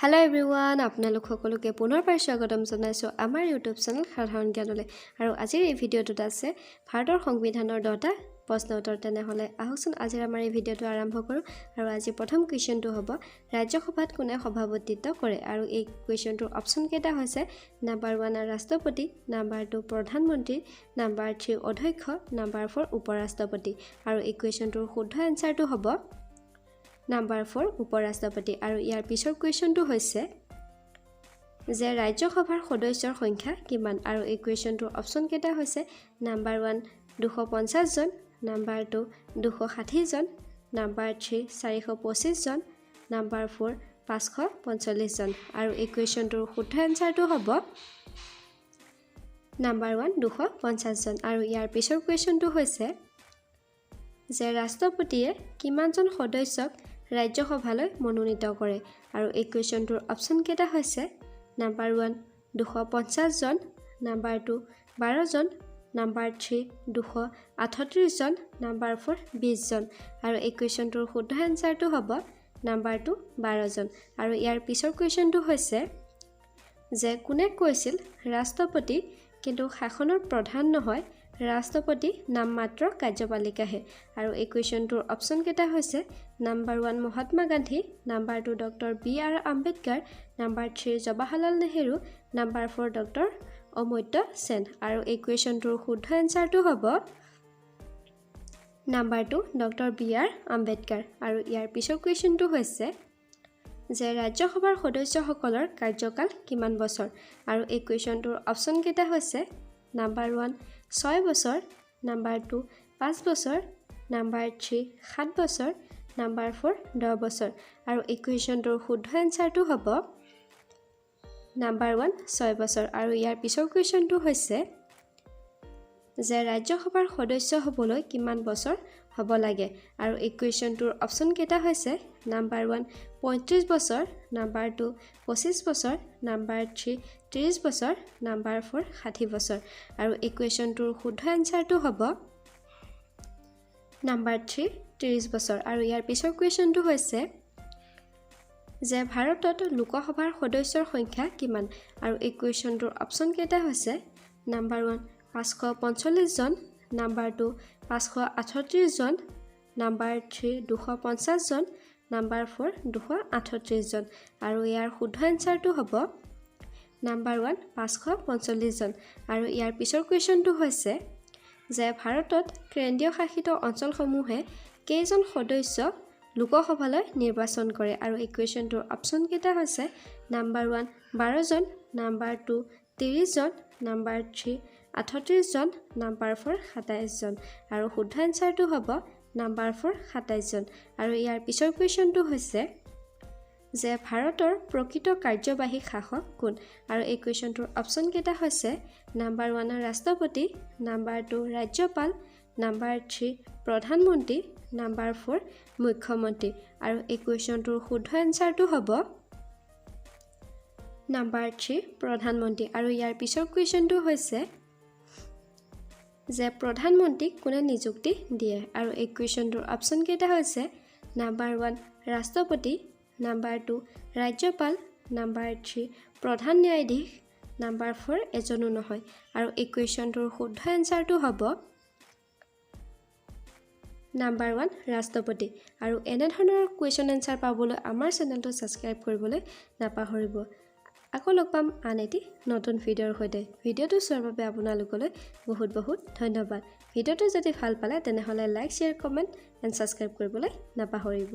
Hello everyone, আপোনালোক সকলোকে পুনৰবাৰ স্বাগতম জনাইছো আমাৰ YouTube চেনেল সাধাৰণ জ্ঞানলৈ আৰু আজিৰ এই ভিডিঅ'টোত আছে ভাৰতৰ সংবিধানৰ 10টা প্ৰশ্ন উত্তৰ তেনেহলে আহকচোন আজিৰ আমাৰ এই ভিডিঅ'টো আৰম্ভ কৰো আৰু আজি প্ৰথম কোৱেশ্চনটো হ'ব ৰাজ্যসভাত কোনে সভাপতিত্ব কৰে আৰু এই কোৱেশ্চনটোৰ অপচন কেইটা হৈছে নাম্বাৰ 1 ৰাষ্ট্ৰপতি নাম্বাৰ 2 প্ৰধানমন্ত্ৰী নাম্বাৰ 3 অধ্যক্ষ নাম্বাৰ 4 উপৰাষ্ট্ৰপতি আৰু এই কোৱেশ্চনটোৰ শুদ্ধ এনসাৰটো হ'ব নাম্বাৰ 4 উপৰাষ্ট্ৰপতি আৰু ইয়াৰ পিছৰ কোৱেশ্চনটো হৈছে যে ৰাজ্যসভাৰ সদস্যৰ সংখ্যা কিমান আৰু এই কোৱেশ্চনটোৰ অপচন কেইটা হৈছে নাম্বাৰ 1 250 জন নাম্বাৰ 2 260 জন নাম্বাৰ 3 425 জন নাম্বাৰ 4 545 জন আৰু এই কোৱেশ্চনটোৰ শুদ্ধ এনসাৰটো হ'ব নাম্বাৰ 1 250 জন আৰু ইয়াৰ পিছৰ কোৱেশ্চনটো হৈছে যে ৰাষ্ট্ৰপতিয়ে কিমানজন সদস্যক ৰাজ্যসভালৈ মনোনীত কৰে আৰু এই কোৱেশ্চনটোৰ অপচন কেইটা হৈছে নাম্বাৰ 1 250 জন নাম্বাৰ 2 12 জন নাম্বাৰ 3 238 জন নাম্বাৰ 4 20 জন আৰু এই কোৱেশ্চনটোৰ শুদ্ধ এনসাৰটো হ'ব নাম্বাৰ 2 12 জন আৰু ইয়াৰ পিছৰ কোৱেশ্চনটো হৈছে যে কোনে কৈছিল ৰাষ্ট্ৰপতি কিন্তু শাসনৰ প্ৰধান নহয় ৰাষ্ট্ৰপতি নামমাত্ৰ কাৰ্যপালিকাহে আৰু এই কোৱেশ্চনটোৰ অপচন কেইটা হৈছে number 1 Mahatma Gandhi number 2 doctor B R. Ambedkar number 3 Jawaharlal Nehru number 4 doctor Amartya Sen আৰু এই কোৱেশ্চনটোৰ শুদ্ধ এনসাৰটো হ'ব নাম্বাৰ 2 ডক্টৰ বি.আৰ. আম্বেদকাৰ আৰু ইয়াৰ পিছৰ কোৱেশ্চনটো হৈছে যে ৰাজ্যসভাৰ সদস্যসকলৰ কাৰ্যকাল কিমান বছৰ আৰু এই কোৱেশ্চনটোৰ অপচন কেইটা হৈছে নাম্বাৰ 1 6 বছৰ নাম্বাৰ 2 5 বছৰ নাম্বাৰ 3 7 বছৰ নাম্বাৰ 4 10 বছৰ আৰু এই কোৱেশ্চনটোৰ শুদ্ধ এনসাৰটো হ'ব নাম্বাৰ 1 6 বছৰ আৰু ইয়াৰ পিছৰ কোৱেশ্চনটো হৈছে যে ৰাজ্যসভাৰ সদস্য হ'বলৈ কিমান বছৰ হ'ব লাগে আৰু এই কোৱেশ্চনটোৰ অপচন কেইটা হৈছে নাম্বাৰ 1 35 বছৰ নাম্বাৰ 2 25 বছৰ নাম্বাৰ 3 30 বছৰ নাম্বাৰ 4 60 বছৰ আৰু এই কোৱেশ্চনটোৰ শুদ্ধ এনসাৰটো হ'ব নাম্বাৰ 3 30 বছৰ আৰু ইয়াৰ পিছৰ কোৱেশ্চনটো হৈছে যে ভাৰতত লোকসভাৰ সদস্যৰ সংখ্যা কিমান আৰু এই কোৱেশ্চনটোৰ অপচন কেইটা হৈছে নাম্বাৰ 1 545 জন নাম্বাৰ 2 538 জন নাম্বাৰ 3 250 জন নাম্বাৰ 4 238 জন আৰু ইয়াৰ শুদ্ধ এনসাৰটো হ'ব নাম্বাৰ 1 545 জন আৰু ইয়াৰ পিছৰ কোৱেশ্চনটো হৈছে যে ভাৰতত কেন্দ্ৰীয় শাসিত অঞ্চলসমূহে কেইজন সদস্য লোকসভালৈ নিৰ্বাচন কৰে আৰু এই কোৱেশ্চনটোৰ অপচন কেইটা হৈছে নাম্বাৰ 1 12 জন নাম্বাৰ 2 30 জন নাম্বাৰ 3 38 জন নাম্বাৰ 4 27 জন আৰু শুদ্ধ এনসাৰটো হ'ব নাম্বাৰ 4 27 জন আৰু ইয়াৰ পিছৰ কোৱেশ্চনটো হৈছে যে ভাৰতৰ প্ৰকৃত কাৰ্যবাহী শাসক কোন আৰু এই কোৱেশ্চনটোৰ অপচন কেইটা হৈছে নাম্বাৰ 1 ৰাষ্ট্ৰপতি নাম্বাৰ 2 ৰাজ্যপাল নাম্বাৰ 3 প্ৰধানমন্ত্ৰী নাম্বাৰ 4 মুখ্যমন্ত্ৰী আৰু এই কোৱেশ্চনটোৰ শুদ্ধ এনসাৰটো হ'ব নাম্বাৰ 3 প্ৰধানমন্ত্ৰী আৰু ইয়াৰ পিছৰ কোৱেশ্চনটো হৈছে যে প্ৰধানমন্ত্ৰীক কোনে নিযুক্তি দিয়ে আৰু এই কোৱেশ্চনটোৰ অপচন কেইটা হৈছে নাম্বাৰ 1 ৰাষ্ট্ৰপতি নাম্বাৰ 2 ৰাজ্যপাল নাম্বাৰ 3 প্ৰধান ন্যায়াধীশ নাম্বাৰ 4 এজনো নহয় আৰু এই কোৱেশ্চনটোৰ শুদ্ধ এনসাৰটো হ'ব নাম্বাৰ 1 ৰাষ্ট্ৰপতি আৰু এনে ধৰণৰ কুৱেশ্যন এনসাৰ পাবলৈ আমাৰ চেনেলটো সাবস্ক্ৰাইব কৰিবলৈ নাপাহৰিব আকৌ লগ পাম আন এটি নতুন ভিডিঅ'ৰ সৈতে ভিডিঅ'টো চোৱাৰ বাবে আপোনালোকলৈ বহুত বহুত ধন্যবাদ ভিডিঅ'টো যদি ভাল পালে তেনেহলে like share comment and subscribe কৰিবলৈ নাপাহৰিব